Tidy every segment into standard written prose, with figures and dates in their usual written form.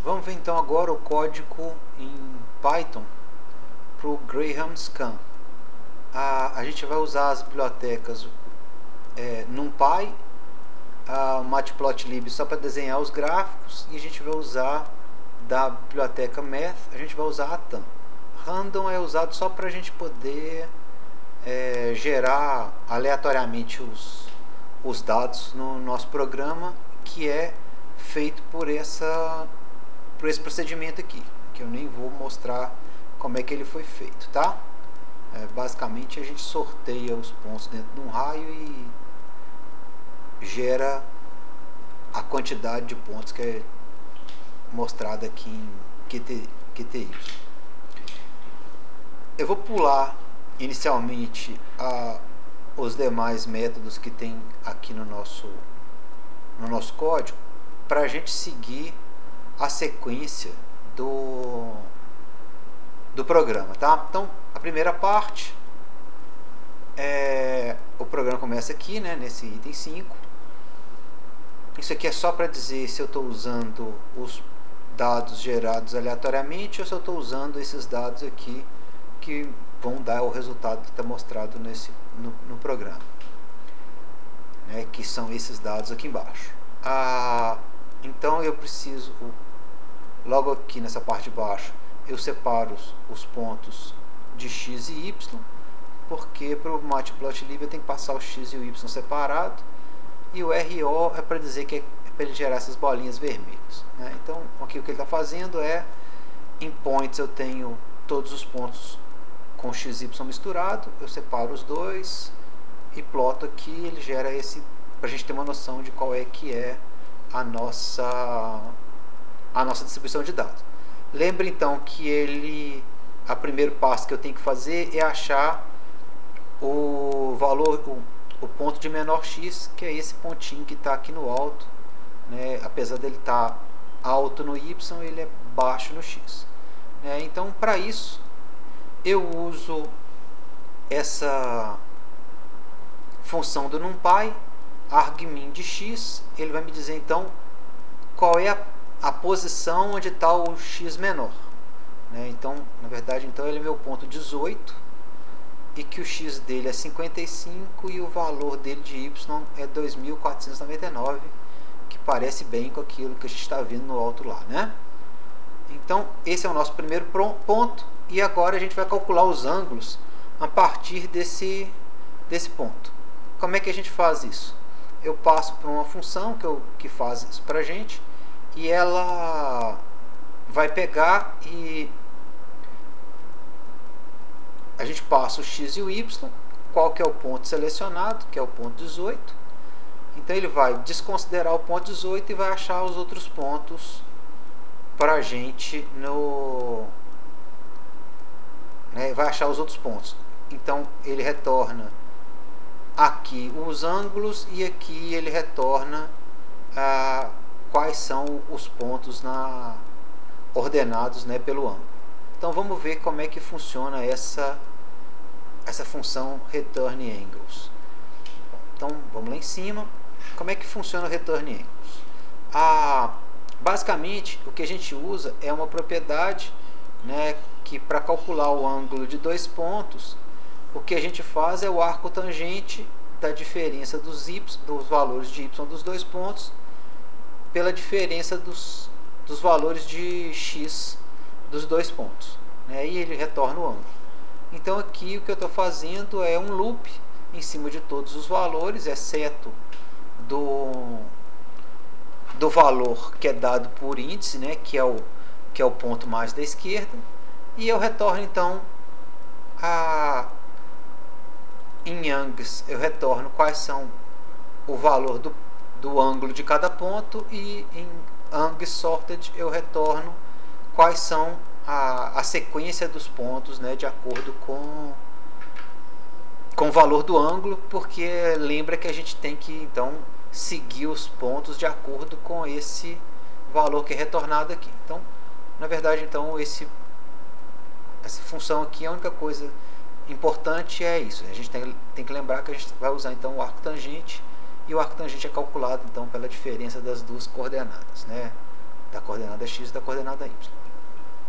Vamos ver então agora o código em Python para o Graham Scan. A gente vai usar as bibliotecas NumPy, a Matplotlib só para desenhar os gráficos, e a gente vai usar da biblioteca Math, a gente vai usar a TAM. Random é usado só para a gente poder gerar aleatoriamente os dados no nosso programa, que é feito por esse procedimento aqui, que eu nem vou mostrar como é que ele foi feito, tá? Basicamente a gente sorteia os pontos dentro de um raio e gera a quantidade de pontos que é mostrada aqui em QTY. Eu vou pular inicialmente os demais métodos que tem aqui no nosso código, para a gente seguir a sequência do programa, tá? Então, a primeira parte o programa começa aqui, né, nesse item 5. Isso aqui é só para dizer se eu estou usando os dados gerados aleatoriamente ou se eu estou usando esses dados aqui que vão dar o resultado que está mostrado no programa, né, que são esses dados aqui embaixo. Então eu preciso, logo aqui nessa parte de baixo, eu separo os pontos de x e y, porque para o Matplotlib eu tenho que passar o x e o y separado, e o RO é para dizer que é para ele gerar essas bolinhas vermelhas, né? Então aqui o que ele está fazendo em points eu tenho todos os pontos com x e y misturado, eu separo os dois e ploto aqui, ele gera esse, para a gente ter uma noção de qual é que é a nossa distribuição de dados. Lembre então que a primeiro passo que eu tenho que fazer é achar o valor, o ponto de menor x, que é esse pontinho que está aqui no alto, né? Apesar dele estar alto no y, ele é baixo no x, né? Então, para isso, eu uso essa função do NumPy, argmin de x, ele vai me dizer então qual é a posição onde está o x menor, né? Então, na verdade, então ele é meu ponto 18 e que o x dele é 55 e o valor dele de y é 2.499, que parece bem com aquilo que a gente está vendo no alto lá, né? Então, esse é o nosso primeiro ponto, e agora a gente vai calcular os ângulos a partir desse ponto. Como é que a gente faz isso? Eu passo para uma função que faz isso para a gente, e ela vai pegar e a gente passa o x e o y, qual que é o ponto selecionado, que é o ponto 18. Então ele vai desconsiderar o ponto 18 e vai achar os outros pontos para a gente vai achar os outros pontos. Então ele retorna aqui os ângulos e aqui ele retorna quais são os pontos ordenados, né, pelo ângulo. Então vamos ver como é que funciona essa função return angles. Então vamos lá em cima. Como é que funciona o return angles? Basicamente o que a gente usa é uma propriedade, né, que para calcular o ângulo de dois pontos, o que a gente faz é o arco tangente da diferença dos valores de y dos dois pontos pela diferença dos valores de x dos dois pontos, né? E ele retorna o ângulo. Então aqui o que eu estou fazendo é um loop em cima de todos os valores, exceto do valor que é dado por índice, né? que é o ponto mais da esquerda, e eu retorno então em angles eu retorno quais são o valor do ângulo de cada ponto, e em angles sorted eu retorno quais são a sequência dos pontos, né, de acordo com o valor do ângulo, porque lembra que a gente tem que então seguir os pontos de acordo com esse valor que é retornado aqui. Então, na verdade, então essa função aqui, a única coisa importante é isso. A gente tem que lembrar que a gente vai usar então o arco tangente, e o arco tangente é calculado então pela diferença das duas coordenadas, né? da coordenada x e da coordenada y.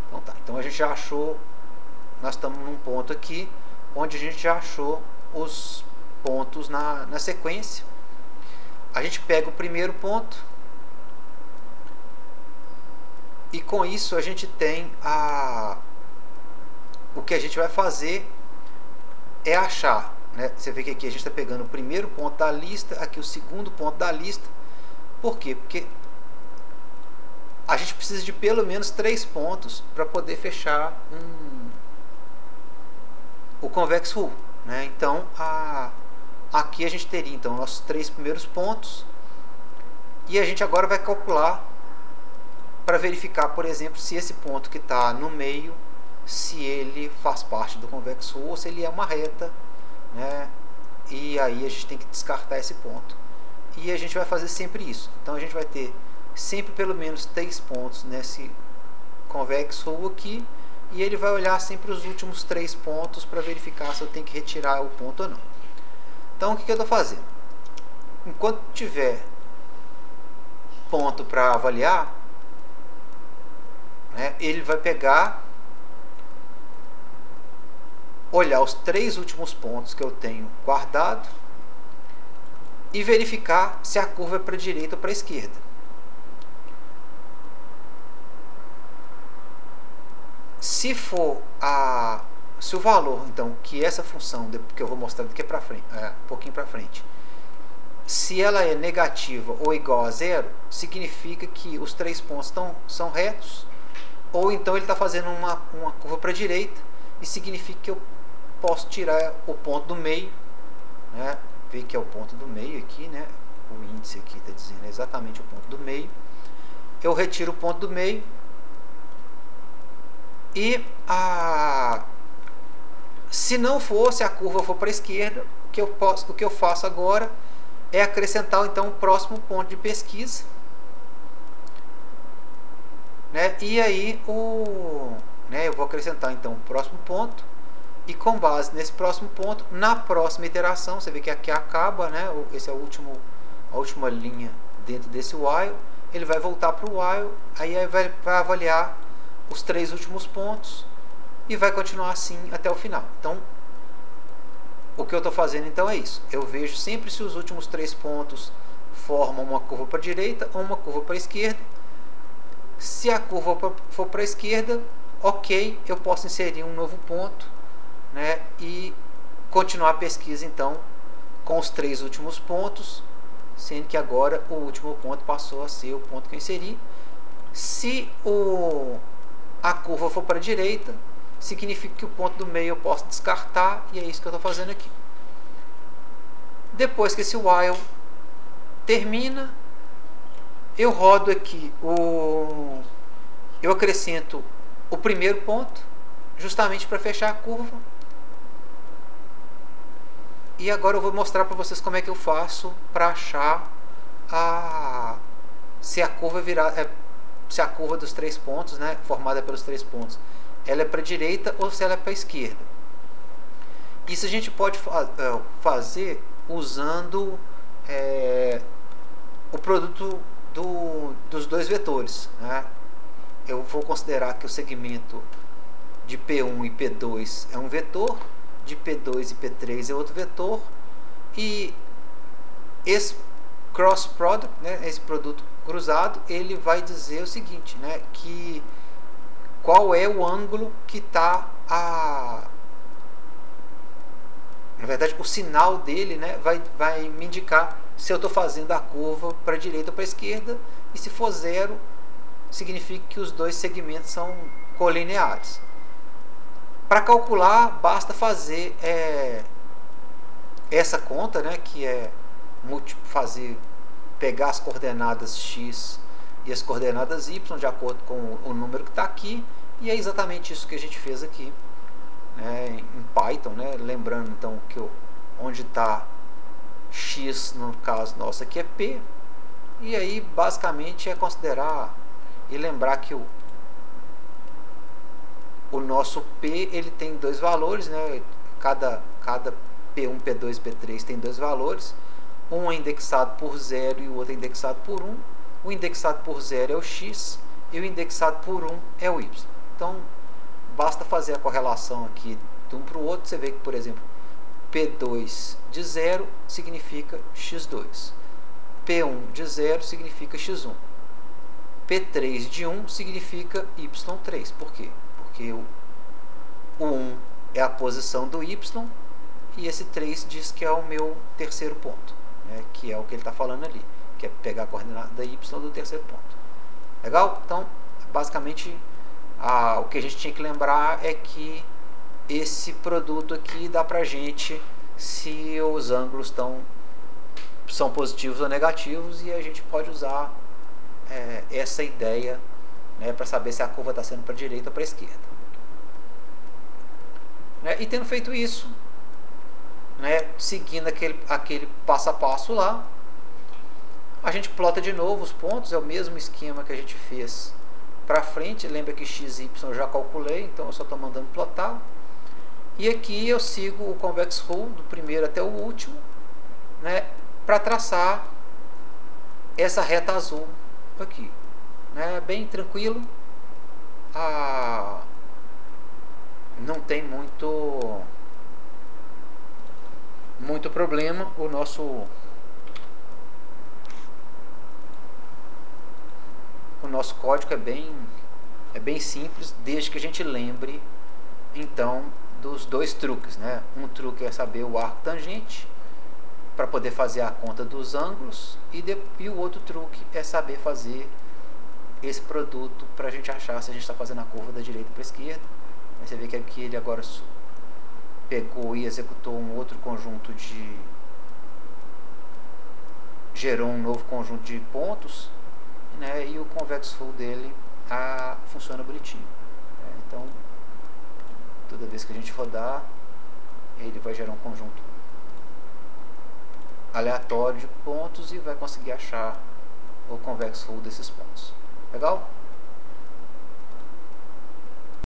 Então tá, então a gente já achou, nós estamos num ponto aqui, onde a gente já achou os pontos na sequência. A gente pega o primeiro ponto, e com isso a gente tem o que a gente vai fazer é achar, né? Você vê que aqui a gente está pegando o primeiro ponto da lista, aqui o segundo ponto da lista. Por quê? Porque a gente precisa de pelo menos 3 pontos para poder fechar o convex hull, né? Então aqui a gente teria então nossos 3 primeiros pontos, e a gente agora vai calcular para verificar, por exemplo, se esse ponto que está no meio, se ele faz parte do convex hull ou se ele é uma reta, né? E aí a gente tem que descartar esse ponto. E a gente vai fazer sempre isso. Então a gente vai ter sempre pelo menos 3 pontos nesse convex hull aqui, e ele vai olhar sempre os últimos 3 pontos para verificar se eu tenho que retirar o ponto ou não. Então o que eu estou fazendo? Enquanto tiver ponto para avaliar, né, ele vai pegar, olhar os 3 últimos pontos que eu tenho guardado e verificar se a curva é para a direita ou para a esquerda. Se o valor, então, que essa função, que eu vou mostrar daqui para frente, um pouquinho para frente, se ela é negativa ou igual a zero, significa que os 3 pontos são retos, ou então ele está fazendo uma curva para a direita, e significa que eu posso tirar o ponto do meio, né? Ver que é o ponto do meio aqui, né? O índice aqui está dizendo exatamente o ponto do meio. Eu retiro o ponto do meio, e se não for, se a curva for para a esquerda, o que eu faço agora é acrescentar então o próximo ponto de pesquisa, né? E aí eu vou acrescentar então o próximo ponto, e com base nesse próximo ponto, na próxima iteração, você vê que aqui acaba, né? Esse é a última linha dentro desse while, ele vai voltar para o while, aí vai avaliar os 3 últimos pontos e vai continuar assim até o final. Então o que eu estou fazendo então é isso, eu vejo sempre se os últimos 3 pontos formam uma curva para a direita ou uma curva para a esquerda. Se a curva for para a esquerda, ok, eu posso inserir um novo ponto, né, e continuar a pesquisa então com os 3 últimos pontos, sendo que agora o último ponto passou a ser o ponto que eu inseri. Se a curva for para a direita, significa que o ponto do meio eu posso descartar, e é isso que eu estou fazendo aqui. Depois que esse while termina, eu rodo aqui, eu acrescento o primeiro ponto, justamente para fechar a curva. E agora eu vou mostrar para vocês como é que eu faço para achar se a curva dos 3 pontos, né, formada pelos 3 pontos, ela é para a direita ou se ela é para a esquerda. Isso a gente pode fazer usando o produto dos 2 vetores, né? Eu vou considerar que o segmento de P1 e P2 é um vetor, de P2 e P3 é outro vetor, e esse cross product, né, esse produto cruzado, ele vai dizer o seguinte, né, que qual é o ângulo que está na verdade o sinal dele, né, vai me indicar se eu estou fazendo a curva para a direita ou para a esquerda, e se for 0 significa que os 2 segmentos são colineares. Para calcular, basta fazer essa conta, né, que é pegar as coordenadas x e as coordenadas y de acordo com o número que está aqui, e é exatamente isso que a gente fez aqui, né, em Python, né, lembrando então que onde está x, no caso nosso aqui é p, e aí basicamente é considerar e lembrar que o nosso P ele tem 2 valores, né? Cada P1, P2 e P3 tem 2 valores. Um é indexado por 0 e o outro é indexado por 1. O indexado por 0 é o x e o indexado por 1 é o y. Então, basta fazer a correlação aqui de um para o outro, você vê que, por exemplo, P2 de 0 significa x2, P1 de 0 significa x1, P3 de 1 significa y3. Por quê? Porque o 1 é a posição do y e esse 3 diz que é o meu terceiro ponto, né, que é o que ele está falando ali, que é pegar a coordenada y do terceiro ponto. Legal? Então, basicamente, o que a gente tinha que lembrar é que esse produto aqui dá pra gente se os ângulos são positivos ou negativos, e a gente pode usar essa ideia, né, para saber se a curva está sendo para a direita ou para a esquerda. Né? E tendo feito isso, né, seguindo aquele passo a passo lá, a gente plota de novo os pontos, é o mesmo esquema que a gente fez para frente. Lembra que x e y eu já calculei, então eu só estou mandando plotar. E aqui eu sigo o convex rule do primeiro até o último, né, para traçar essa reta azul aqui. Né, bem tranquilo, não tem muito problema. O nosso código é bem simples, desde que a gente lembre então dos dois truques, né? Um truque é saber o arco tangente para poder fazer a conta dos ângulos, e o outro truque é saber fazer esse produto para a gente achar se a gente está fazendo a curva da direita para a esquerda. Aí você vê que aqui ele agora pegou e executou um outro conjunto gerou um novo conjunto de pontos, né? E o convex rule dele funciona bonitinho. Né? Então, toda vez que a gente rodar, ele vai gerar um conjunto aleatório de pontos e vai conseguir achar o convex rule desses pontos. Legal?